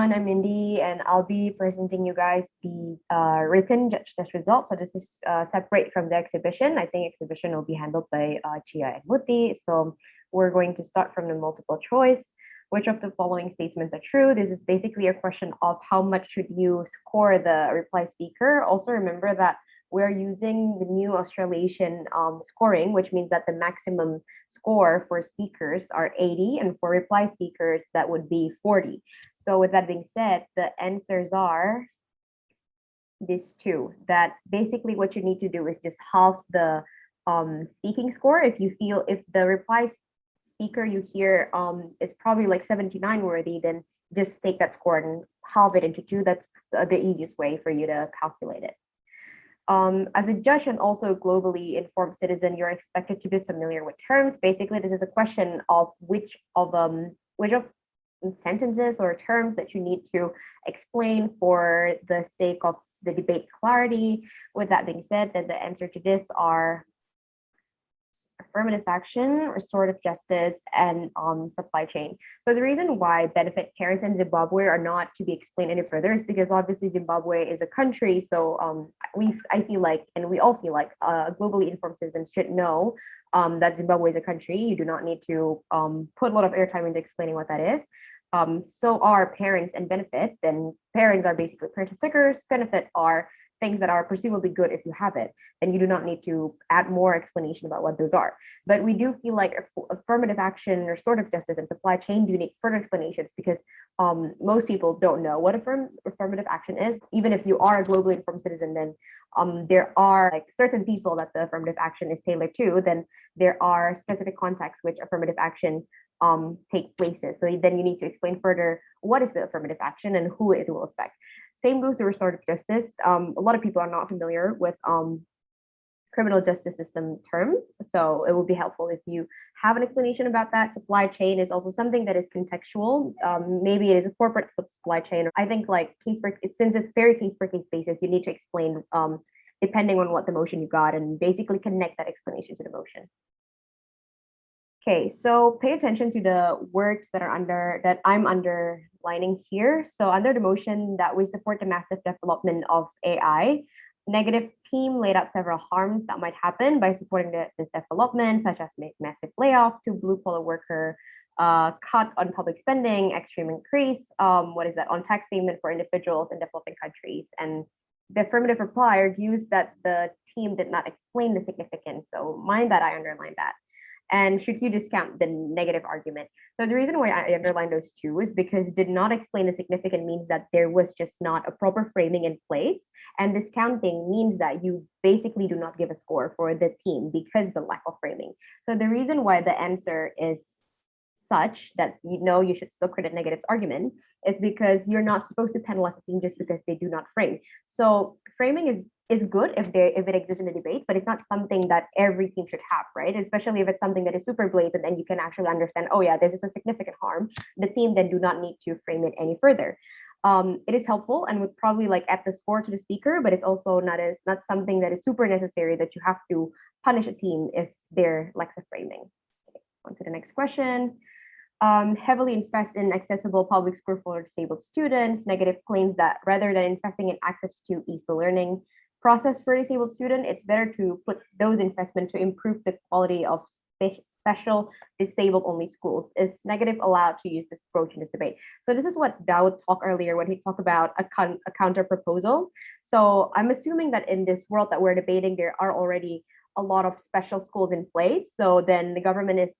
everyone, I'm Indy and I'll be presenting you guys the written judge test results. So this is separate from the exhibition. I think exhibition will be handled by Chia and Muti. So we're going to start from the multiple choice. Which of the following statements are true? This is basically a question of how much should you score the reply speaker. Also remember that we're using the new Australasian scoring, which means that the maximum score for speakers are 80 and for reply speakers that would be 40. So with that being said, the answers are these two, that basically what you need to do is just half the speaking score. If the reply speaker you hear is probably like 79 worthy, then just take that score and halve it into two. That's the easiest way for you to calculate it. As a judge and also a globally informed citizen, you're expected to be familiar with terms. Basically, this is a question of which of sentences or terms that you need to explain for the sake of the debate clarity. With that being said, then the answer to this are affirmative action, restorative justice, and supply chain. So the reason why benefit parents in Zimbabwe are not to be explained any further is because obviously Zimbabwe is a country. So I feel like, and we all feel like, globally informed citizens should know that Zimbabwe is a country. You do not need to put a lot of airtime into explaining what that is. So are parents and benefit. Then parents are basically parental figures. Benefit are things that are presumably good if you have it, and you do not need to add more explanation about what those are. But we do feel like affirmative action, restorative justice, and supply chain do need further explanations because most people don't know what affirmative action is. Even if you are a globally informed citizen, then there are like certain people that the affirmative action is tailored to. Then there are specific contexts which affirmative action take places. So then you need to explain further what is the affirmative action and who it will affect. Same goes to restorative justice. A lot of people are not familiar with criminal justice system terms, so it will be helpful if you have an explanation about that. Supply chain is also something that is contextual. Maybe it is a corporate supply chain. I think like since it's very case per case basis, you need to explain depending on what the motion you got and basically connect that explanation to the motion. Okay, so pay attention to the words that I'm underlining here. So under the motion that we support the massive development of AI, negative team laid out several harms that might happen by supporting this development, such as massive layoff to blue collar worker, cut on public spending, extreme increase, on tax payment for individuals in developing countries. And the affirmative reply argues that the team did not explain the significance. So mind that I underlined that. And should you discount the negative argument? So the reason why I underline those two is because did not explain the significant means that there was just not a proper framing in place. And discounting means that you basically do not give a score for the team because the lack of framing. So the reason why the answer is such that you should still credit negative argument is because you're not supposed to penalize a team just because they do not frame. So framing is good if it exists in the debate, but it's not something that every team should have, right? Especially if it's something that is super blatant and you can actually understand, oh yeah, this is a significant harm. The team then do not need to frame it any further. It is helpful and would probably like add the score to the speaker, but it's also not something that is super necessary that you have to punish a team if they're lacks of framing. Okay, on to the next question. Heavily invest in accessible public school for disabled students. Negative claims that rather than investing in access to ease the learning process for disabled student, it's better to put those investment to improve the quality of special disabled only schools. Is negative allowed to use this approach in this debate? So this is what Dawood talked earlier when he talked about a counter proposal. So I'm assuming that in this world that we're debating, there are already a lot of special schools in place. So then the government is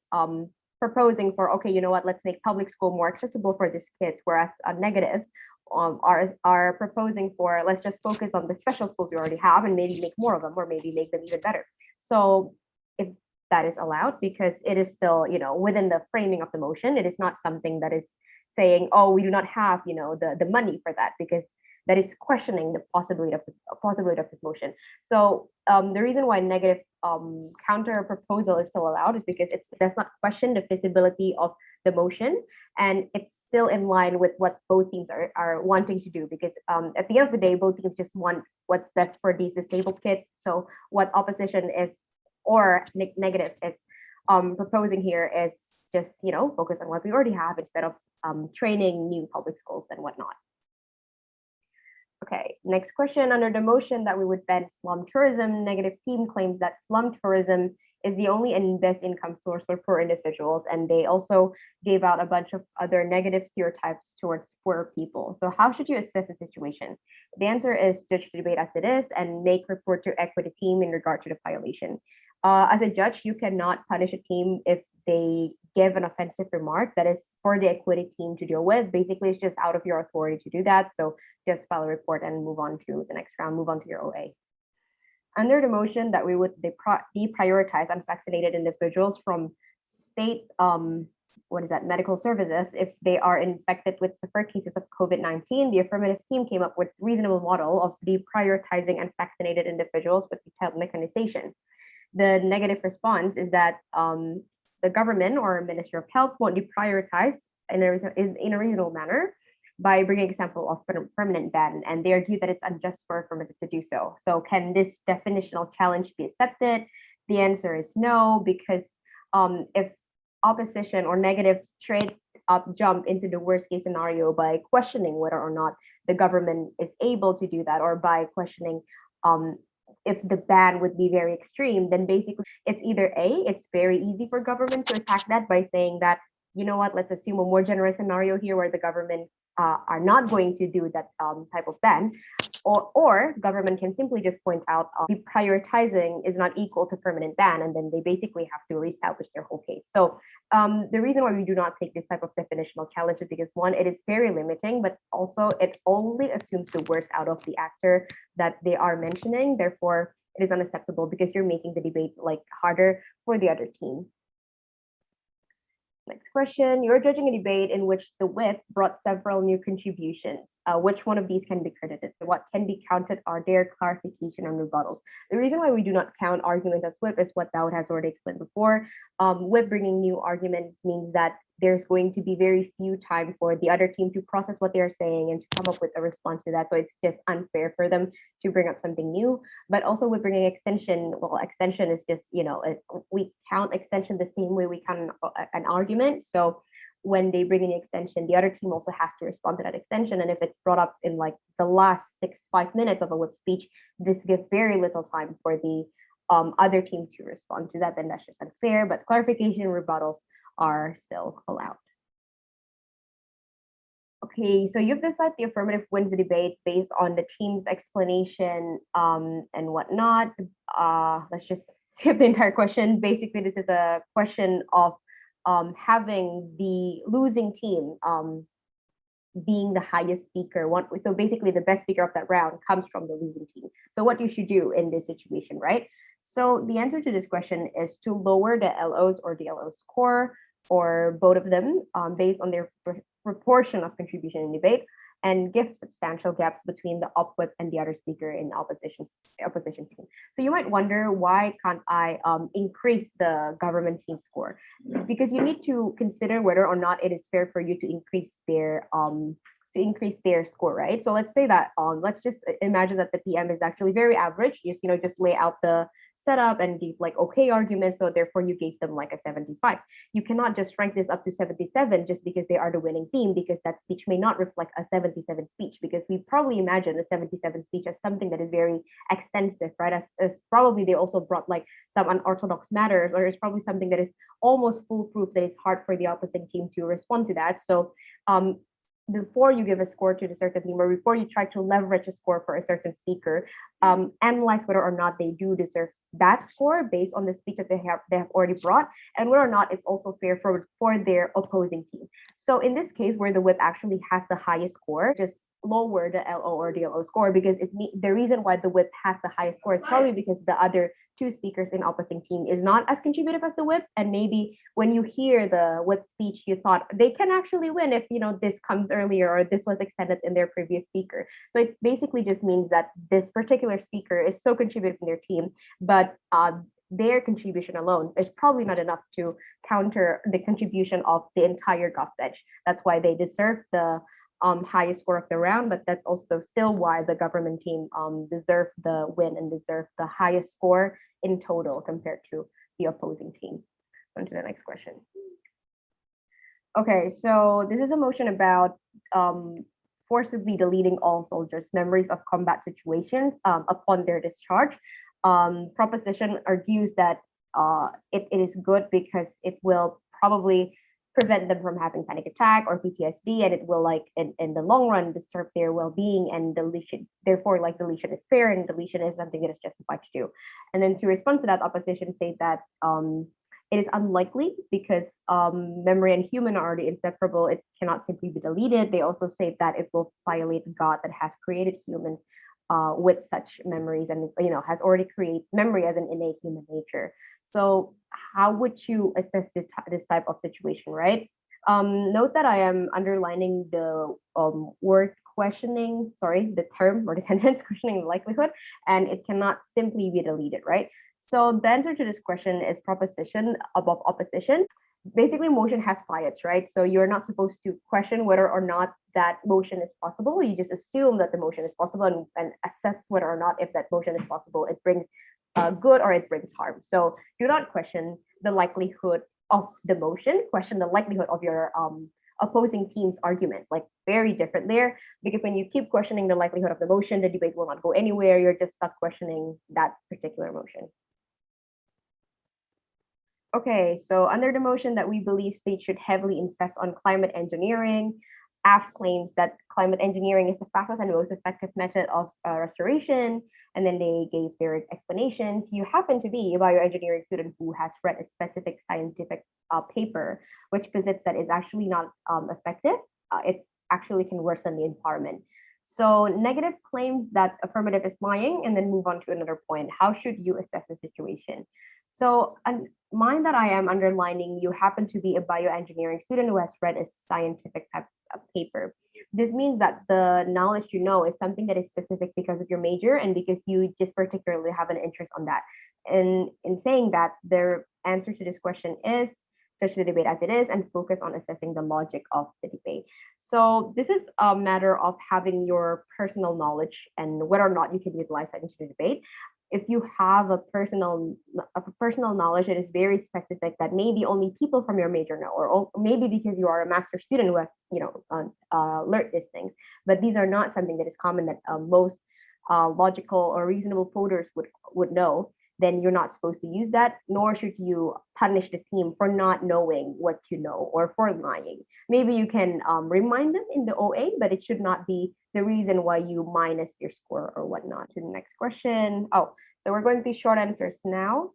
proposing for, okay, you know what, let's make public school more accessible for these kids, whereas a negative are proposing for, let's just focus on the special schools we already have and maybe make more of them or maybe make them even better. So if that is allowed, because it is still, within the framing of the motion, it is not something that is saying, oh, we do not have, the money for that, because that is questioning the possibility of this motion. So the reason why negative counter proposal is still allowed is because it does not question the feasibility of the motion, and it's still in line with what both teams are wanting to do, because at the end of the day, both teams just want what's best for these disabled kids. So what opposition is, or negative is proposing here is just, focus on what we already have instead of training new public schools and whatnot. Okay, next question. Under the motion that we would ban slum tourism, negative team claims that slum tourism is the only and best income source for poor individuals. And they also gave out a bunch of other negative stereotypes towards poor people. So how should you assess the situation? The answer is judge the debate as it is and make report to equity team in regard to the violation. As a judge, you cannot punish a team if they give an offensive remark that is for the equity team to deal with. Basically, it's just out of your authority to do that. So just file a report and move on to the next round, move on to your OA. Under the motion that we would deprioritize unvaccinated individuals from state medical services if they are infected with severe cases of COVID-19, the affirmative team came up with a reasonable model of deprioritizing unvaccinated individuals with detailed mechanization. The negative response is that the government or Ministry of Health won't deprioritize in a reasonable manner by bringing example of permanent ban, and they argue that it's unjust for affirmative to do so. So can this definitional challenge be accepted? The answer is no, because if opposition or negative straight up jump into the worst case scenario by questioning whether or not the government is able to do that, or by questioning if the ban would be very extreme, then basically it's either A, it's very easy for government to attack that by saying that, you know what, let's assume a more generous scenario here where the government are not going to do that type of ban, or government can simply just point out deprioritizing is not equal to permanent ban, and then they basically have to reestablish their whole case. So the reason why we do not take this type of definitional challenge is because, one, it is very limiting, but also it only assumes the worst out of the actor that they are mentioning. Therefore, it is unacceptable because you're making the debate harder for the other team. Next question. You're judging a debate in which the whip brought several new contributions. Which one of these can be credited? What can be counted are their clarification and rebuttals. The reason why we do not count arguments as whip is what Daud has already explained before. Whip bringing new arguments means that there's going to be very few time for the other team to process what they're saying and to come up with a response to that. So it's just unfair for them to bring up something new. But also with bringing extension, well, extension is just, we count extension the same way we count an argument. So when they bring in the extension, the other team also has to respond to that extension. And if it's brought up in the last 5 minutes of a whip speech, this gives very little time for the other team to respond to that, then that's just unfair. But clarification and rebuttals are still allowed. Okay, so you've decided the affirmative wins the debate based on the team's explanation and whatnot. Let's just skip the entire question. Basically, this is a question of having the losing team being the highest speaker. So basically, the best speaker of that round comes from the losing team. So what you should do in this situation, right? So the answer to this question is to lower the LOs or the LO score, or both of them, based on their proportion of contribution in debate, and give substantial gaps between the up whip and the other speaker in opposition team. So you might wonder, why can't I increase the government team score? Because you need to consider whether or not it is fair for you to increase their score, right? So let's say that let's just imagine that the PM is actually very average. Just lay out the setup and give okay arguments, so therefore you gave them a 75. You cannot just rank this up to 77 just because they are the winning team, because that speech may not reflect a 77 speech, because we probably imagine a 77 speech as something that is very extensive, right? As probably they also brought some unorthodox matters, or it's probably something that is almost foolproof, that is hard for the opposing team to respond to that. So before you give a score to the certain team, or before you try to leverage a score for a certain speaker, analyze whether or not they do deserve that score based on the speech that they have already brought, and whether or not it's also fair for their opposing team. So in this case, where the whip actually has the highest score, just lower the LO or DLO score, because the reason why the whip has the highest score is probably because the other two speakers in opposing team is not as contributive as the whip, and maybe when you hear the whip speech, you thought they can actually win if this comes earlier, or this was extended in their previous speaker. So it basically just means that this particular speaker is so contributive in their team, but their contribution alone is probably not enough to counter the contribution of the entire Gov bench. That's why they deserve the highest score of the round, but that's also still why the government team deserve the win and deserve the highest score in total compared to the opposing team. On to the next question. Okay, so this is a motion about forcibly deleting all soldiers' memories of combat situations upon their discharge. Proposition argues that it is good because it will probably prevent them from having panic attack or PTSD, and it will like in the long run disturb their well-being, and deletion therefore like deletion is fair and deletion is something that is justified to do. And then to respond to that, opposition say that it is unlikely because memory and human are already inseparable. It cannot simply be deleted. They also say that it will violate God that has created humans with such memories, and has already created memory as an innate human nature. So how would you assess this type of situation, right? Note that I am underlining the word questioning, sorry, the term or the sentence questioning the likelihood, and it cannot simply be deleted, right? So the answer to this question is proposition above opposition. Basically, motion has bias, right? So you're not supposed to question whether or not that motion is possible. You just assume that the motion is possible and assess whether or not if that motion is possible, it brings good or it brings harm. So do not question the likelihood of the motion, question the likelihood of your opposing team's argument, like very different there. Because when you keep questioning the likelihood of the motion, the debate will not go anywhere. You're just stuck questioning that particular motion. Okay, so under the motion that we believe states should heavily invest on climate engineering, AF claims that climate engineering is the fastest and most effective method of restoration. And then they gave their explanations. You happen to be a bioengineering student who has read a specific scientific paper, which posits that it's actually not effective. It actually can worsen the environment. So negative claims that affirmative is lying, and then move on to another point. How should you assess the situation? So, mind that I am underlining, you happen to be a bioengineering student who has read a scientific paper. This means that the knowledge you know is something that is specific because of your major and because you just particularly have an interest on that. And in saying that, the answer to this question is judge the debate as it is and focus on assessing the logic of the debate. So this is a matter of having your personal knowledge and whether or not you can utilize that into the debate. If you have a personal knowledge that is very specific that maybe only people from your major know, or maybe because you are a master student who has learned these things, but these are not something that is common that most logical or reasonable voters would know, then you're not supposed to use that, nor should you punish the team for not knowing what you know or for lying. Maybe you can remind them in the OA, but it should not be the reason why you minus your score or whatnot. To the next question. Oh, so we're going to short answers now.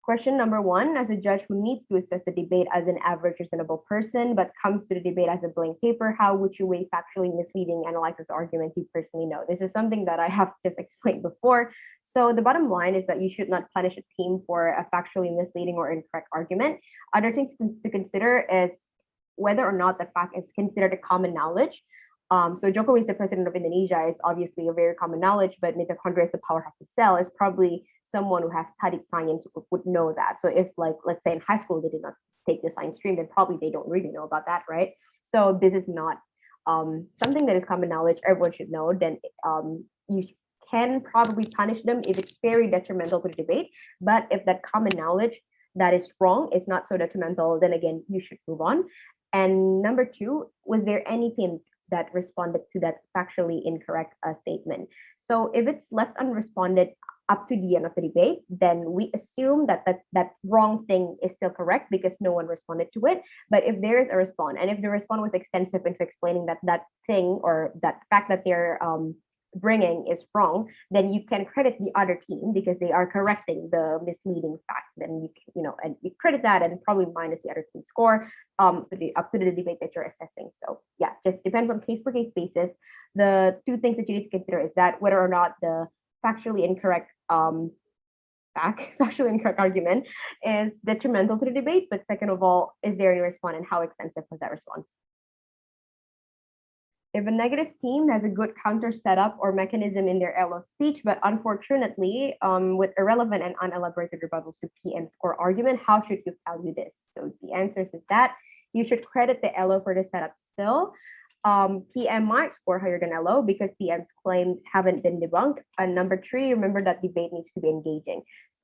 Question number one, as a judge who needs to assess the debate as an average reasonable person, but comes to the debate as a blank paper, how would you weigh factually misleading analysis argument you personally know? This is something that I have just explained before. So the bottom line is that you should not punish a team for a factually misleading or incorrect argument. Other things to consider is whether or not the fact is considered a common knowledge. So Jokowi is the president of Indonesia is obviously a very common knowledge, but mitochondria is the powerhouse of the cell is probably someone who has studied science would know that. So if like, let's say in high school, they did not take the science stream, then probably they don't really know about that, right? So this is not something that is common knowledge, everyone should know, then you can probably punish them if it's very detrimental to the debate. But if that common knowledge that is wrong is not so detrimental, then again, you should move on. And number two, was there anything that responded to that factually incorrect statement? So if it's left unresponded up to the end of the debate, then we assume that that wrong thing is still correct because no one responded to it. But if there is a response, and if the response was extensive into explaining that thing or that fact that they're bringing is wrong, then you can credit the other team because they are correcting the misleading fact. Then and you credit that and probably minus the other team's score up to the debate that you're assessing. So yeah, just depends on case per case basis. The two things that you need to consider is that whether or not the factually incorrect argument is detrimental to the debate, but second of all, is there any response and how extensive was that response? If a negative team has a good counter setup or mechanism in their LO speech, but unfortunately, with irrelevant and unelaborated rebuttals to PM score argument, how should you value this? So the answer is that you should credit the LO for the setup still. PM might score higher than LO because PM's claims haven't been debunked. And number three, remember that debate needs to be engaging.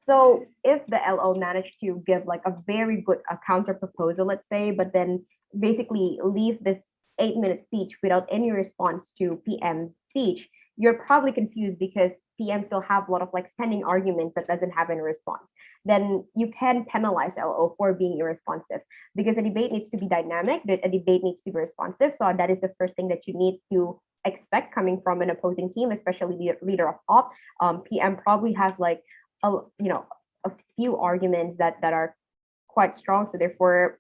So if the LO managed to give like a very good counter proposal, let's say, but then basically leave this 8-minute speech without any response to PM speech, you're probably confused because PM still have a lot of like standing arguments that doesn't have any response. Then you can penalize LO for being irresponsive because a debate needs to be dynamic, a debate needs to be responsive. So that is the first thing that you need to expect coming from an opposing team, especially the leader of op. PM probably has like a few arguments that are quite strong. So therefore,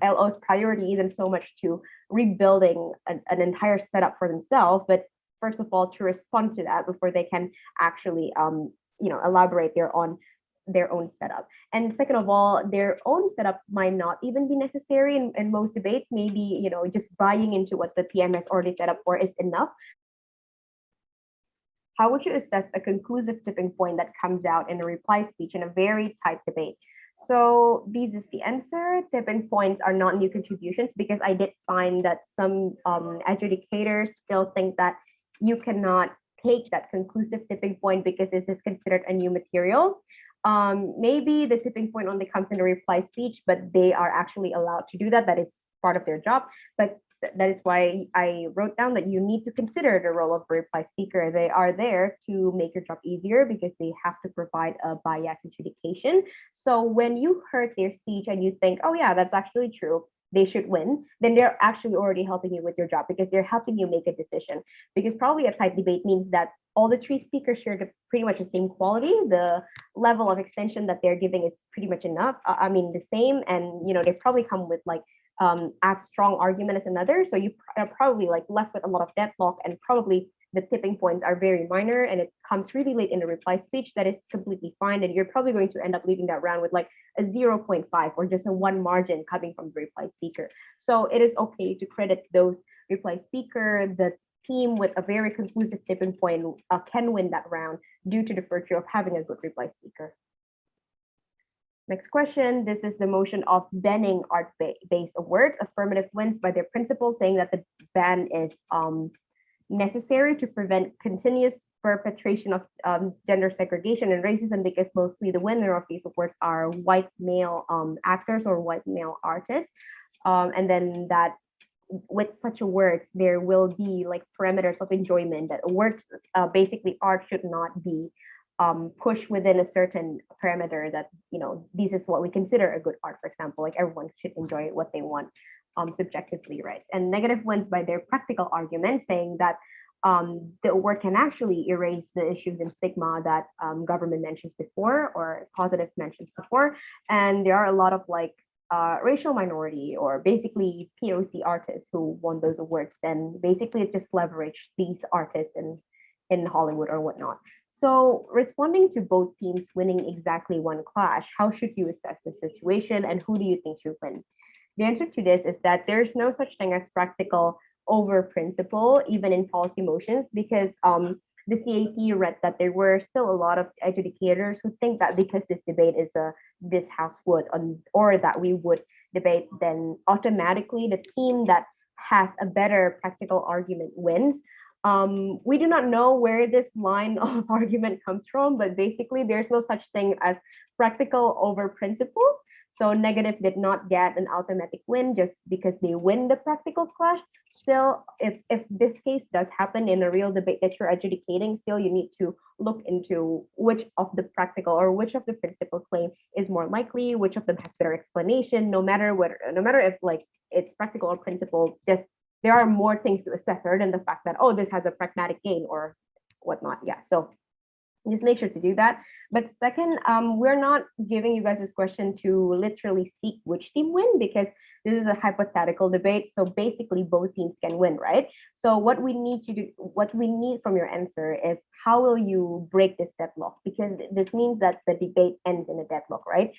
LO's priority isn't so much to rebuilding an entire setup for themselves, but first of all to respond to that before they can actually elaborate their own setup. And second of all, their own setup might not even be necessary in most debates. Maybe just buying into what the PM has already set up for is enough. How would you assess a conclusive tipping point that comes out in a reply speech in a very tight debate? So this is the answer. Tipping points are not new contributions because I did find that some adjudicators still think that you cannot take that conclusive tipping point because this is considered a new material. Maybe the tipping point only comes in a reply speech, but they are actually allowed to do that. That is part of their job. But that is why I wrote down that you need to consider the role of a reply speaker. They are there to make your job easier because they have to provide a biased adjudication. So when you heard their speech and you think, oh yeah, that's actually true, they should win, then they're actually already helping you with your job because they're helping you make a decision. Because probably a tight debate means that all the three speakers share pretty much the same quality. The level of extension that they're giving is pretty much enough. The same, and they probably come with like as strong argument as another. So you are probably like left with a lot of deadlock, and probably the tipping points are very minor and it comes really late in the reply speech. That is completely fine. And you're probably going to end up leaving that round with like a 0.5 or just a 1 margin coming from the reply speaker. So it is okay to credit those reply speaker. The team with a very conclusive tipping point can win that round due to the virtue of having a good reply speaker. Next question. This is the motion of banning art-based awards. Affirmative wins by their principle, saying that the ban is necessary to prevent continuous perpetration of gender segregation and racism, because mostly the winner of these awards are white male actors or white male artists. And then that with such awards, there will be like parameters of enjoyment that awards, basically art should not be pushed within a certain parameter that, this is what we consider a good art, for example, like everyone should enjoy what they want subjectively, right? And negative wins by their practical argument, saying that the award can actually erase the issues and stigma that government mentions before or positive mentions before. And there are a lot of like racial minority or basically POC artists who won those awards. Then basically it just leveraged these artists in Hollywood or whatnot. So responding to both teams winning exactly one clash, how should you assess the situation and who do you think should win? The answer to this is that there's no such thing as practical over principle, even in policy motions, because the CAT read that there were still a lot of adjudicators who think that because this debate is this House would or that we would debate, then automatically the team that has a better practical argument wins. We do not know where this line of argument comes from, but basically there's no such thing as practical over principle. So negative did not get an automatic win just because they win the practical clash. Still, if this case does happen in a real debate that you're adjudicating, still you need to look into which of the practical or which of the principal claim is more likely, which of them has better explanation, no matter if like it's practical or principle, just there are more things to assess other than the fact that, oh, this has a pragmatic gain or whatnot. Yeah, so just make sure to do that. But second, we're not giving you guys this question to literally seek which team win, because this is a hypothetical debate. So basically both teams can win, right? So what we need from your answer is how will you break this deadlock? Because this means that the debate ends in a deadlock, right?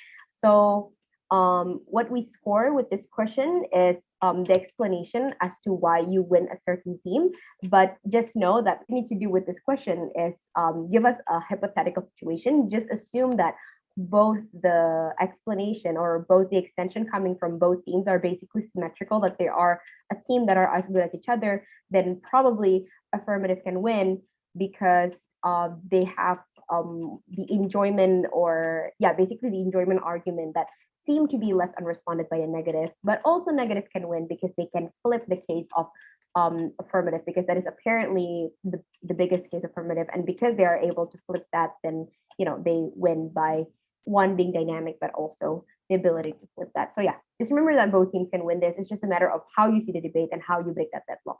So what we score with this question is the explanation as to why you win a certain team. But just know that what you need to do with this question is give us a hypothetical situation. Just assume that both the explanation or both the extension coming from both teams are basically symmetrical, that they are a team that are as good as each other, then probably affirmative can win because they have the enjoyment, or yeah, basically the enjoyment argument that seem to be left unresponded by a negative. But also negative can win because they can flip the case of affirmative, because that is apparently the biggest case affirmative, and because they are able to flip that, then they win by one being dynamic, but also the ability to flip that. So yeah, just remember that both teams can win this. It's just a matter of how you see the debate and how you break that deadlock.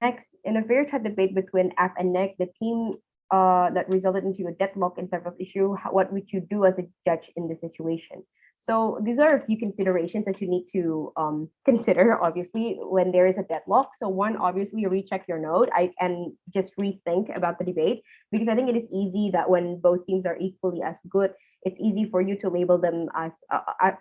Next, in a very tight debate between F and Nick, the team that resulted into a deadlock in several issues, what would you do as a judge in this situation? So these are a few considerations that you need to consider, obviously, when there is a deadlock. So one, obviously, recheck your note and just rethink about the debate, because I think it is easy that when both teams are equally as good, it's easy for you to label them as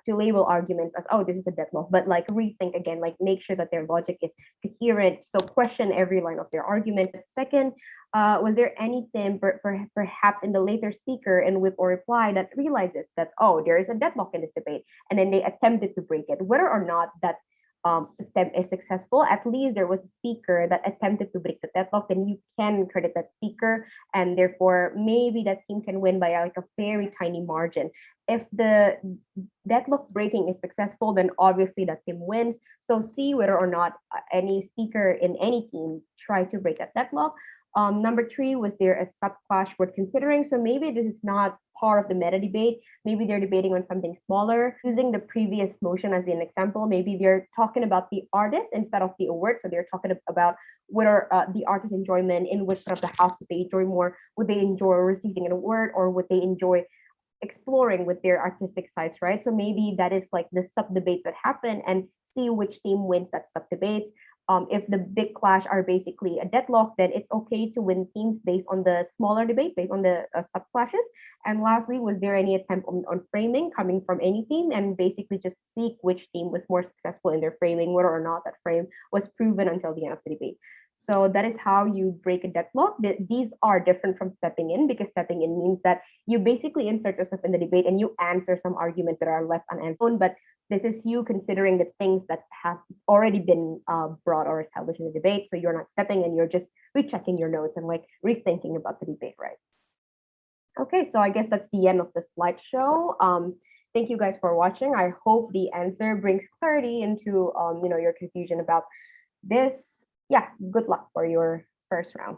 to label arguments as, oh, this is a deadlock, but like rethink again, like make sure that their logic is coherent. So question every line of their argument. Second, was there anything perhaps in the later speaker in whip or reply that realizes that, oh, there is a deadlock in this debate, and then they attempted to break it? Whether or not that attempt is successful, at least there was a speaker that attempted to break the deadlock, then you can credit that speaker, and therefore maybe that team can win by like a very tiny margin. If the deadlock breaking is successful, then obviously that team wins. So see whether or not any speaker in any team try to break that deadlock. Number three, was there a subclash worth considering? So maybe this is not part of the meta debate. Maybe they're debating on something smaller. Using the previous motion as an example, maybe they're talking about the artist instead of the award. So they're talking about whether the artist's enjoyment, in which sort of the house would they enjoy more? Would they enjoy receiving an award, or would they enjoy exploring with their artistic sides, right? So maybe that is like the sub debates that happen, and see which team wins that sub debate. If the big clash are basically a deadlock, then it's okay to win teams based on the smaller debate, based on the sub clashes. And lastly, was there any attempt on framing coming from any team? And basically just seek which team was more successful in their framing, whether or not that frame was proven until the end of the debate. So that is how you break a deadlock. These are different from stepping in, because stepping in means that you basically insert yourself in the debate and you answer some arguments that are left unanswered. But this is you considering the things that have already been brought or established in the debate. So you're not stepping in, you're just rechecking your notes and like rethinking about the debate, right? Okay, so I guess that's the end of the slideshow. Thank you guys for watching. I hope the answer brings clarity into your confusion about this. Yeah, good luck for your first round.